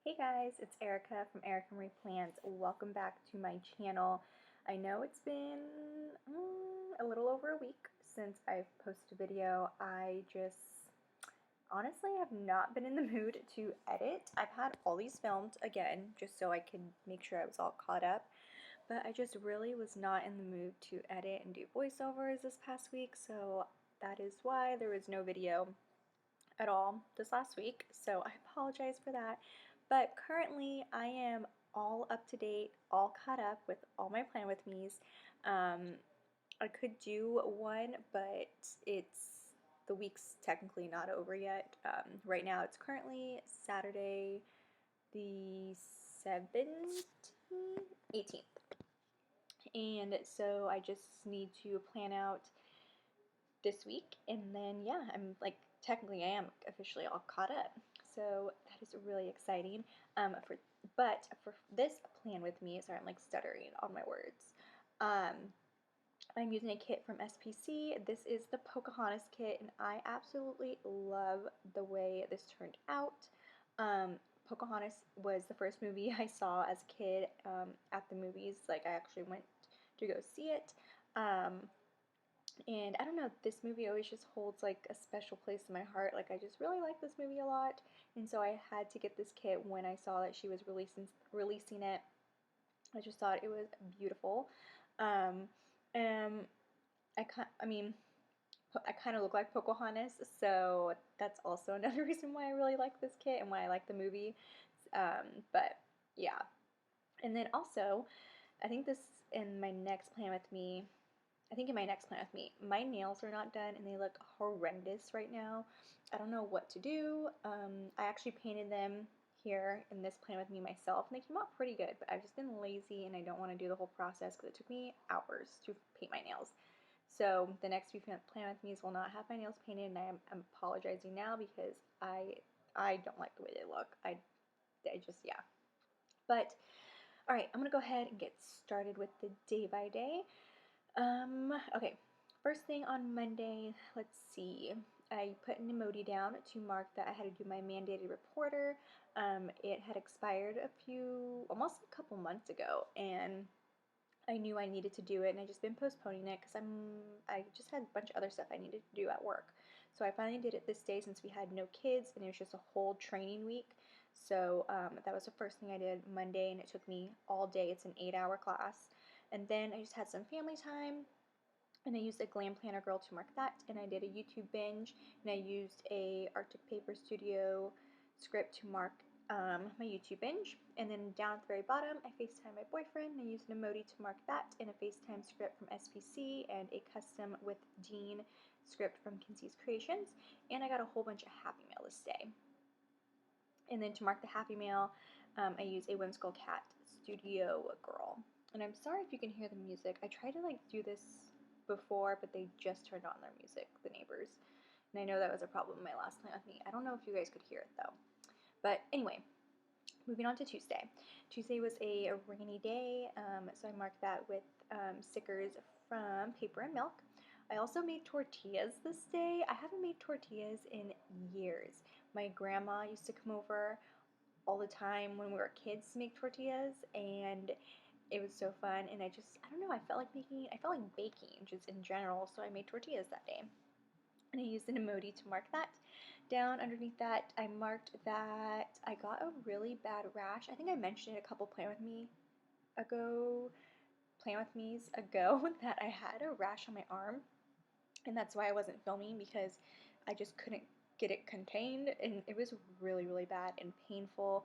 Hey guys, it's Erica from Erica Marie Plants. Welcome back to my channel. I know it's been a little over a week since I've posted a video. I just honestly have not been in the mood to edit. I've had all these filmed again just so I could make sure I was all caught up, but I just really was not in the mood to edit and do voiceovers this past week, so that is why there was no video at all this last week, so I apologize for that. But currently I am all up to date, all caught up with all my Plan With Me's. I could do one, but the week's technically not over yet. Right now it's currently Saturday the 17th, 18th. And so I just need to plan out this week, and then yeah, I'm like technically I am officially all caught up. So that is really exciting. But for this Plan With Me, sorry, I'm like stuttering on my words. I'm using a kit from SPC. This is the Pocahontas kit, and I absolutely love the way this turned out. Pocahontas was the first movie I saw as a kid at the movies. Like, I actually went to go see it. And I don't know, this movie always just holds like a special place in my heart. Like, I just really like this movie a lot, and so I had to get this kit when I saw that she was releasing it. I just thought it was beautiful. Um, um, I mean, I kind of look like Pocahontas, so that's also another reason why I really like this kit and why I like the movie. But yeah, and then also, I think this in my next Plan With Me. I think in my next Plan With Me, my nails are not done and they look horrendous right now. I don't know what to do. I actually painted them here in this Plan With Me myself, and they came out pretty good, but I've just been lazy and I don't want to do the whole process because it took me hours to paint my nails. So the next few Plan With Me's will not have my nails painted, and I'm apologizing now because I don't like the way they look. I just, yeah. But all right, I'm gonna go ahead and get started with the day by day. Okay, first thing on Monday, let's see. I put an emoji down to mark that I had to do my mandated reporter. It had expired almost a couple months ago, and I knew I needed to do it, and I just been postponing it because I just had a bunch of other stuff I needed to do at work. So I finally did it this day since we had no kids, and it was just a whole training week. So that was the first thing I did Monday, and it took me all day. It's an 8-hour class. And then I just had some family time, and I used a Glam Planner Girl to mark that, and I did a YouTube binge, and I used a Arctic Paper Studio script to mark my YouTube binge. And then down at the very bottom, I FaceTime my boyfriend, and I used an emoji to mark that, and a FaceTime script from SPC, and a custom with Jean script from Kinsey's Creations, and I got a whole bunch of Happy Mail this day. And then to mark the Happy Mail, I use a Whimsical Cat Studio Girl. And I'm sorry if you can hear the music. I tried to like do this before, but they just turned on their music, the neighbors. And I know that was a problem in my last Plan With Me. I don't know if you guys could hear it though. But anyway, moving on to Tuesday. Tuesday was a rainy day, so I marked that with stickers from Paper and Milk. I also made tortillas this day. I haven't made tortillas in years. My grandma used to come over all the time when we were kids to make tortillas, and it was so fun. And I don't know, I felt like baking just in general, so I made tortillas that day. And I used an emoji to mark that. Down underneath that, I marked that I got a really bad rash. I think I mentioned it a couple Plan With Me's ago that I had a rash on my arm, and that's why I wasn't filming, because I just couldn't get it contained, and it was really, really bad and painful.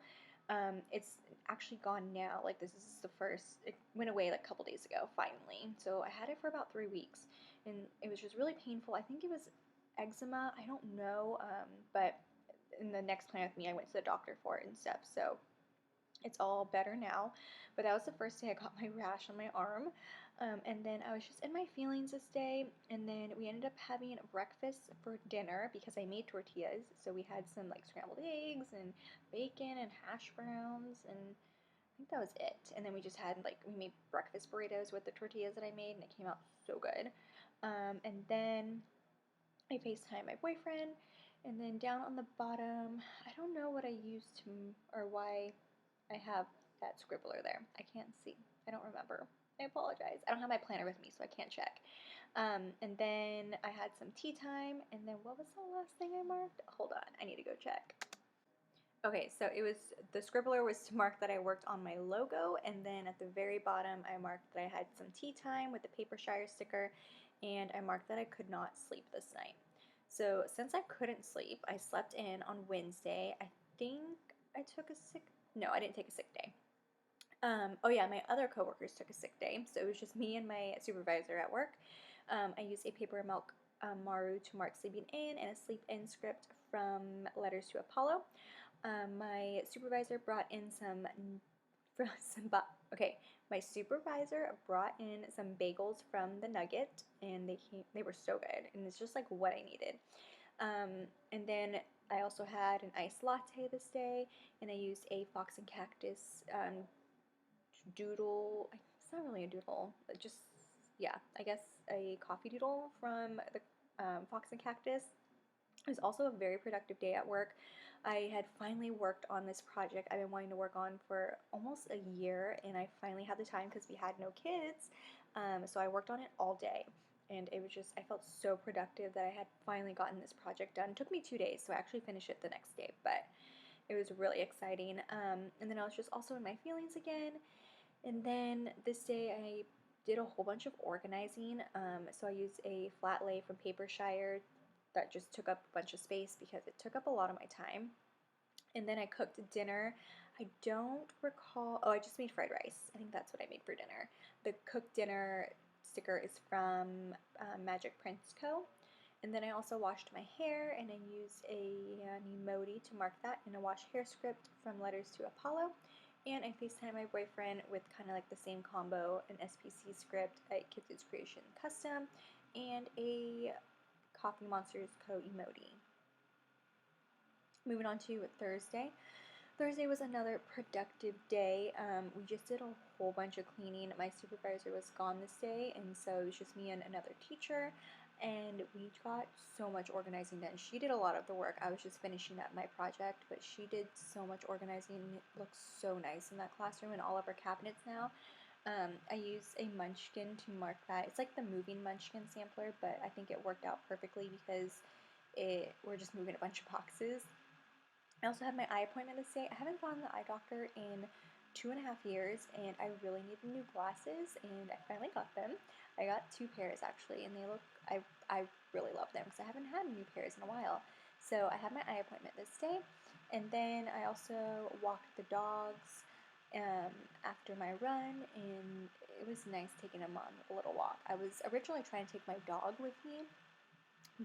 It's actually gone now. Like, this is the first, it went away like a couple days ago, finally. So I had it for about 3 weeks, and it was just really painful. I think it was eczema, I don't know, but in the next Plan With Me, I went to the doctor for it and stuff, so it's all better now. But that was the first day I got my rash on my arm. And then I was just in my feelings this day, and then we ended up having breakfast for dinner because I made tortillas. So we had some like scrambled eggs and bacon and hash browns, and I think that was it. And then we just had we made breakfast burritos with the tortillas that I made, and it came out so good. And then I FaceTime my boyfriend, And then down on the bottom, I don't know what I used to, or why I have that scribbler there. I can't see. I don't remember. I apologize. I don't have my planner with me, so I can't check. And then I had some tea time, and then what was the last thing I marked? Hold on, I need to go check. Okay, so it was, the scribbler was to mark that I worked on my logo, and then at the very bottom I marked that I had some tea time with the paper shire sticker, and I marked that I could not sleep this night. So since I couldn't sleep, I slept in on Wednesday. I think I took a sick, no, I didn't take a sick day. Oh yeah, my other coworkers took a sick day, so it was just me and my supervisor at work. I used a paper milk maru to mark sleeping in and a sleep in script from Letters to Apollo. My supervisor brought in okay. My supervisor brought in some bagels from the Nugget, and they were so good, and it's just like what I needed. And then I also had an iced latte this day, and I used a Fox and Cactus doodle. It's not really a doodle, just, yeah, I guess a coffee doodle from the Fox and Cactus. It was also a very productive day at work. I had finally worked on this project I've been wanting to work on for almost a year, and I finally had the time because we had no kids. So I worked on it all day, and it was just, I felt so productive that I had finally gotten this project done. It took me 2 days, so I actually finished it the next day, but it was really exciting. And then I was just also in my feelings again. And then this day I did a whole bunch of organizing. So I used a flat lay from Papershire that just took up a bunch of space because it took up a lot of my time. And then I cooked dinner. I don't recall. Oh, I just made fried rice. I think that's what I made for dinner. The cooked dinner sticker is from Magic Prince Co. And then I also washed my hair, and I used an emoji to mark that in a wash hair script from Letters to Apollo. And I FaceTime my boyfriend with kind of like the same combo, an SPC script, a Kids Creation custom, and a Coffee Monsters Co emoji. Moving on to Thursday. Thursday was another productive day. We just did a whole bunch of cleaning. My supervisor was gone this day, and so it was just me and another teacher, and we got so much organizing done. She did a lot of the work. I was just finishing up my project, but she did so much organizing. It looks so nice in that classroom and all of our cabinets now. I used a munchkin to mark that. It's like the moving munchkin sampler, but I think it worked out perfectly because we're just moving a bunch of boxes. I also had my eye appointment this day. I haven't gone to the eye doctor in 2.5 years, and I really need new glasses, and I finally got them. I got 2 pairs actually, and I really love them because I haven't had new pairs in a while. So I had my eye appointment this day, and then I also walked the dogs after my run, and it was nice taking them on a little walk. I was originally trying to take my dog with me,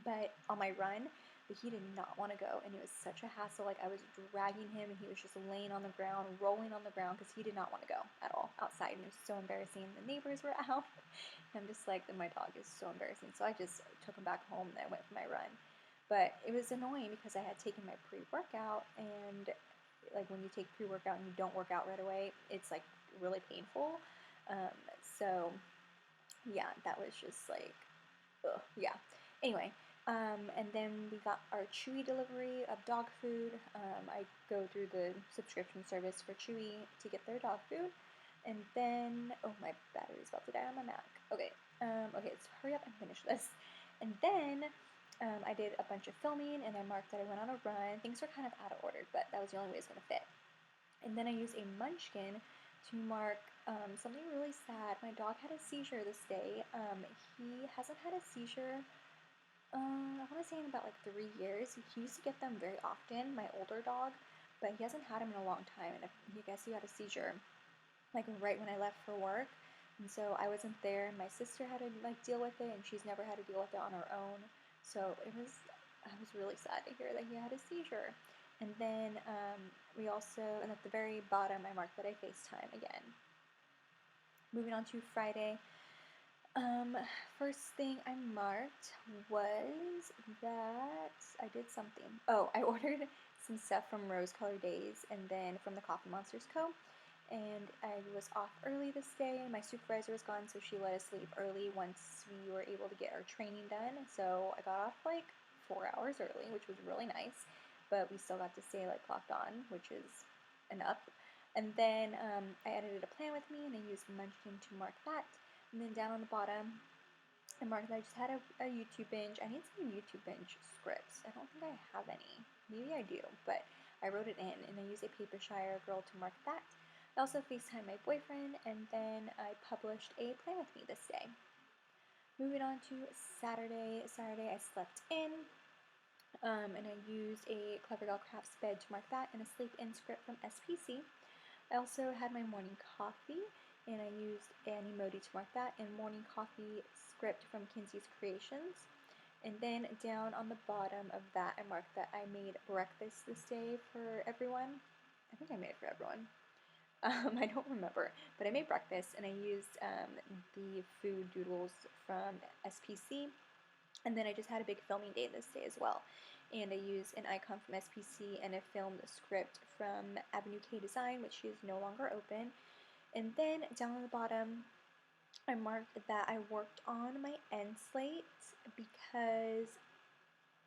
but on my run, but he did not want to go, and it was such a hassle. Like, I was dragging him, and he was just laying on the ground, rolling on the ground, because he did not want to go at all outside, and it was so embarrassing. The neighbors were out, and I'm just like, my dog is so embarrassing, so I just took him back home, and I went for my run. But it was annoying because I had taken my pre-workout, and like when you take pre-workout and you don't work out right away, it's like really painful. So yeah, that was just like, ugh, yeah. Anyway, and then we got our Chewy delivery of dog food. I go through the subscription service for Chewy to get their dog food. And then, oh, my battery's about to die on my Mac. Okay, okay, let's hurry up and finish this. And then I did a bunch of filming, and I marked that I went on a run. Things were kind of out of order, but that was the only way it's going to fit. And then I used a munchkin to mark something really sad. My dog had a seizure this day. He hasn't had a seizure, I want to say in about like 3 years. He used to get them very often, my older dog, but he hasn't had them in a long time. And I guess he had a seizure like right when I left for work. And so I wasn't there. My sister had to like deal with it, and she's never had to deal with it on her own. So I was really sad to hear that he had a seizure. And then we also, and at the very bottom, I marked that I FaceTime again. Moving on to Friday. First thing I marked was that I did something. Oh, I ordered some stuff from Rose Color Days and then from the Coffee Monsters Co. And I was off early this day. My supervisor was gone, so she let us leave early once we were able to get our training done. So I got off like 4 hours early, which was really nice, but we still got to stay like clocked on, which is enough. And then I edited a plan with me, and I used Munchkin to mark that. And then down on the bottom, I marked that I just had a YouTube binge. I need some YouTube binge scripts. I don't think I have any. Maybe I do, but I wrote it in, and I used a Papershire girl to mark that. I also FaceTimed my boyfriend, and then I published a plan with me this day. Moving on to Saturday. Saturday I slept in, and I used a Clever Girl Crafts bed to mark that, and a sleep in script from SPC. I also had my morning coffee, and I used an emoji to mark that, and morning coffee script from Kinsey's Creations. And then down on the bottom of that, I marked that I made breakfast this day for everyone. I think I made it for everyone. I don't remember, but I made breakfast, and I used the food doodles from SPC. And then I just had a big filming day this day as well. And I used an icon from SPC, and I filmed a script from Avenue K Design, which is no longer open. And then down on the bottom, I marked that I worked on my end slate because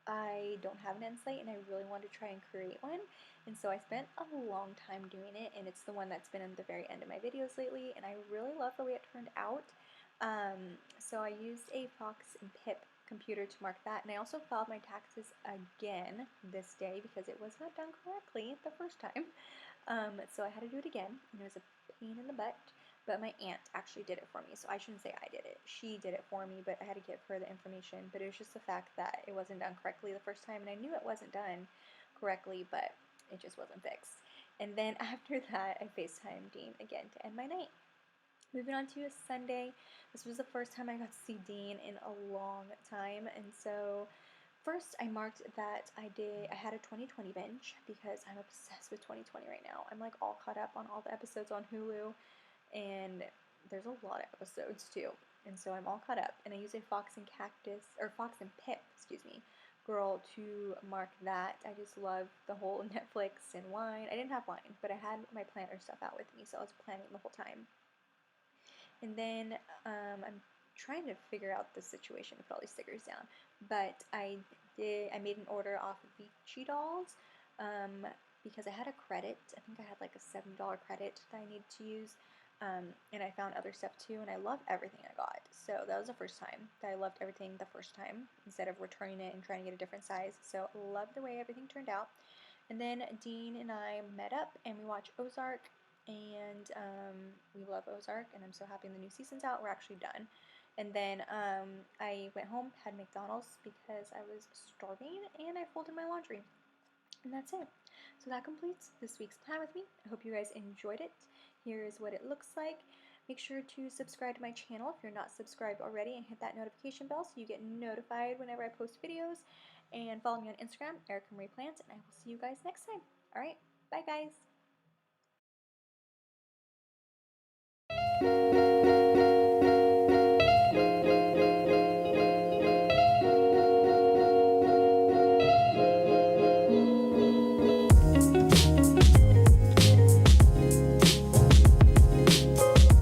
I don't have an end slate, and I really wanted to try and create one. And so I spent a long time doing it, and it's the one that's been in the very end of my videos lately, and I really love the way it turned out. So I used a Fox and Pip computer to mark that, and I also filed my taxes again this day because it was not done correctly the first time. So I had to do it again, and it was a pain in the butt, but my aunt actually did it for me, so I shouldn't say I did it. She did it for me, but I had to give her the information, but it was just the fact that it wasn't done correctly the first time, and I knew it wasn't done correctly, but it just wasn't fixed. And then after that, I FaceTimed Dean again to end my night. Moving on to a Sunday, this was the first time I got to see Dean in a long time, and so first I marked that I had a 2020 binge because I'm obsessed with 2020 right now. I'm like all caught up on all the episodes on Hulu, and there's a lot of episodes too, and so I'm all caught up. And I use a Fox and Pip, excuse me, girl to mark that. I just love the whole Netflix and wine. I didn't have wine, but I had my planner stuff out with me, so I was planning the whole time. And then I'm trying to figure out the situation to put all these stickers down. But I made an order off of Vici Dolls because I had a credit. I think I had like a $7 credit that I needed to use. And I found other stuff too, and I love everything I got. So that was the first time that I loved everything the first time instead of returning it and trying to get a different size. So love the way everything turned out. And then Dean and I met up and we watched Ozark, and we love Ozark, and I'm so happy the new season's out. We're actually done. And then I went home, had McDonald's because I was starving, and I folded my laundry. And that's it. So that completes this week's plan with me. I hope you guys enjoyed it. Here is what it looks like. Make sure to subscribe to my channel if you're not subscribed already, and hit that notification bell so you get notified whenever I post videos. And follow me on Instagram, Erica Marie Plants, and I will see you guys next time. Alright, bye guys!